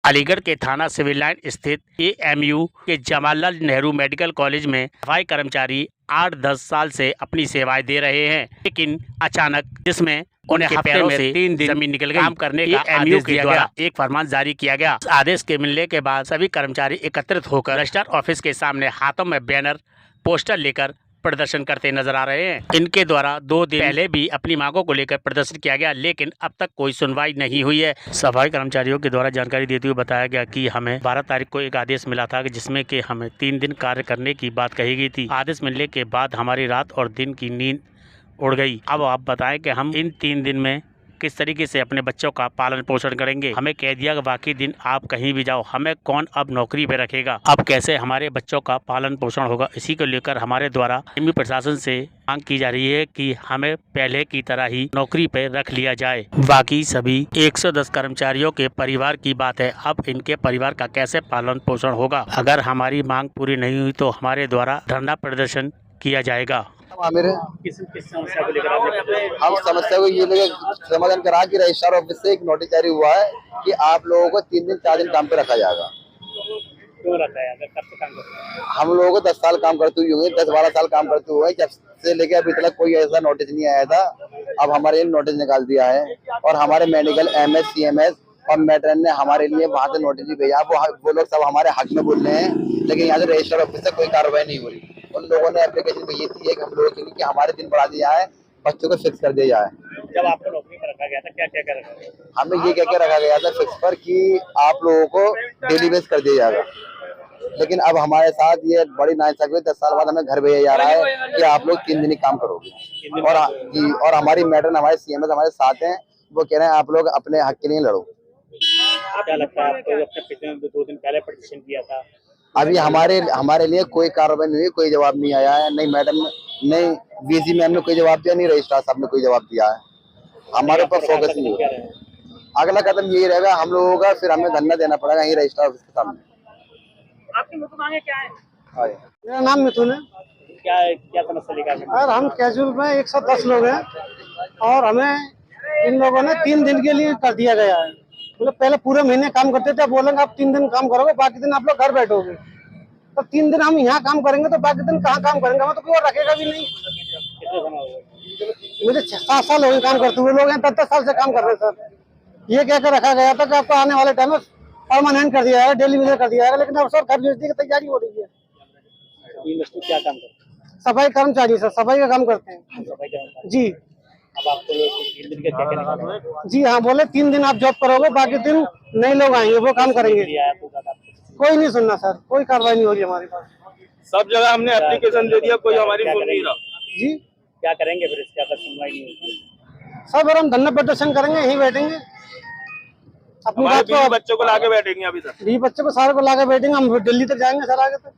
अलीगढ़ के थाना civil line स्थित एएमयू के जवाहरलाल नेहरू मेडिकल कॉलेज में सफाई कर्मचारी 8-10 साल से अपनी सेवाएं दे रहे हैं, लेकिन अचानक जिसमें उन्हें हफ्ते में 3 दिन जमीन निकल गई। काम करने का एएमयू के द्वारा एक फरमान जारी किया गया। इस आदेश के मिलने के बाद सभी कर्मचारी एकत्रित होकर रजिस्ट्रार ऑफिस के सामने हाथों में बैनर पोस्टर लेकर प्रदर्शन करते नजर आ रहे हैं। इनके द्वारा 2 दिन पहले भी अपनी मांगों को लेकर प्रदर्शन किया गया, लेकिन अब तक कोई सुनवाई नहीं हुई है। सफाई कर्मचारियों के द्वारा जानकारी देते हुए बताया गया कि हमें 12 तारीख को एक आदेश मिला था जिसमें कि हमें 3 दिन कार्य करने की बात कही गई थी। आदेश मिलने के बाद हमारी रात और दिन की नींद उड़ गई। अब आप बताएं कि हम इन 3 दिन में किस तरीके से अपने बच्चों का पालन पोषण करेंगे। हमें कह दिया कि बाकी दिन आप कहीं भी जाओ, हमें कौन अब नौकरी पे रखेगा। अब कैसे हमारे बच्चों का पालन पोषण होगा। इसी को लेकर हमारे द्वारा एएमयू प्रशासन से मांग की जा रही है कि हमें पहले की तरह ही नौकरी पे रख लिया जाए। बाकी सभी 110 कर्मचारियों के परिवार की बात है, अब इनके परिवार का कैसे पालन पोषण होगा। अगर हमारी मांग पूरी नहीं हुई तो हमारे द्वारा धरना प्रदर्शन किया जाएगा। किस समस्या को लेकर हम समस्या को ये लेकर समाधान करा कि रजिस्ट्रार ऑफिस से एक नोटिस जारी हुआ है कि आप लोगों को 3 दिन 4 दिन काम पे रखा जाएगा। क्यों रखा है? अगर कब से काम करते हैं? हम लोगों को 10 साल काम करते हुए होंगे, 10-12 साल काम करते हुए, जब से लेके अभी तक कोई ऐसा नोटिस नहीं आया था। अब हमारे लिए नोटिस निकाल दिया है और हमारे मेडिकल एमएस सीएमएस और मैट्रन ने हमारे लिए वहाँ से नोटिस भी भेजा। वो लोग सब हमारे हक में बोल रहे हैं, लेकिन यहाँ से रजिस्ट्रार ऑफिस से कोई कार्रवाई नहीं हो रही। उन लोगों ने एप्लीकेशन भेजी थी एक हम लोगों के लिए कि हमारे दिन बढ़ा दिया है, बच्चों को फिक्स कर दिया जाए। जब आपको नौकरी पर रखा गया था क्या क्या रखा गया? हमें ये कह के रखा गया था फिक्स पर कि आप लोगों को डेली बेस कर दिया जाएगा, लेकिन अब हमारे साथ ये बड़ी नाइंसाफी हुई। 10 साल बाद हमें घर भेजा जा रहा है कि आप लोग 3 दिन ही काम करोगे। और हमारी मैडम हमारे सीएमएस हमारे साथ हैं, वो कह रहे हैं आप लोग अपने हक के लिए लड़ो। क्या लगता है आपको? अपने पिछले 2 दिन पहले पिटीशन किया था, अभी हमारे लिए कोई कार्रवाई नहीं हुई, कोई जवाब नहीं आया है। नहीं मैडम नहीं वीसी मैम ने कोई जवाब दिया, नहीं रजिस्ट्रार साहब ने कोई जवाब दिया है। हमारे ऊपर फोकस नहीं है। अगला कदम यही रहेगा हम लोगों का, फिर हमें धरना देना पड़ेगा यही रजिस्ट्रार ऑफिस के सामने। आपकी मुख्य मांगे क्या है? मेरा नाम मिथुन है। क्या समस्या लेकर? और हम कैजुअल में 110 लोग हैं और हमें इन लोगों ने 3 दिन के लिए कर दिया गया है। मतलब पहले पूरे महीने काम करते थे, बोलेंगे आप 3 दिन काम करोगे, बाकी दिन आप लोग घर बैठोगे। तो 3 दिन हम यहाँ काम करेंगे तो बाकी दिन कहाँ काम करेंगे? हमें तो कोई और रखेगा भी नहीं। मुझे 7 साल हो गए काम करते हुए, लोग हैं 10-10 साल से काम कर रहे हैं सर। ये कहकर रखा गया था कि आपको आने वाले टाइम में परमानेंट कर दिया जाएगा, डेली वेजर कर दिया जाएगा, लेकिन अब सर घर भेजने की तैयारी हो रही है। क्या काम करते हैं? सफाई कर्मचारी सर, सफाई का काम करते हैं जी। अब आपको 3 दिन के क्या क्या? जी हाँ, बोले 3 दिन आप जॉब करोगे, बाकी दिन नए लोग आएंगे वो काम करेंगे। कोई नहीं सुनना सर, कोई कार्रवाई नहीं हो रही हमारे पास। सब जगह हमने एप्लीकेशन दे दिया, कोई हमारी सुन नहीं रहा। जी क्या करेंगे फिर इसके अगर सुनवाई नहीं होती? सब हम धरना प्रदर्शन करेंगे, यहीं बैठेंगे अपनी बात को। बच्चों को लाके बैठेंगे, अभी तक 20 बच्चों को सारे को लाके बैठेंगे, हम दिल्ली तक जाएंगे सर आगे तक।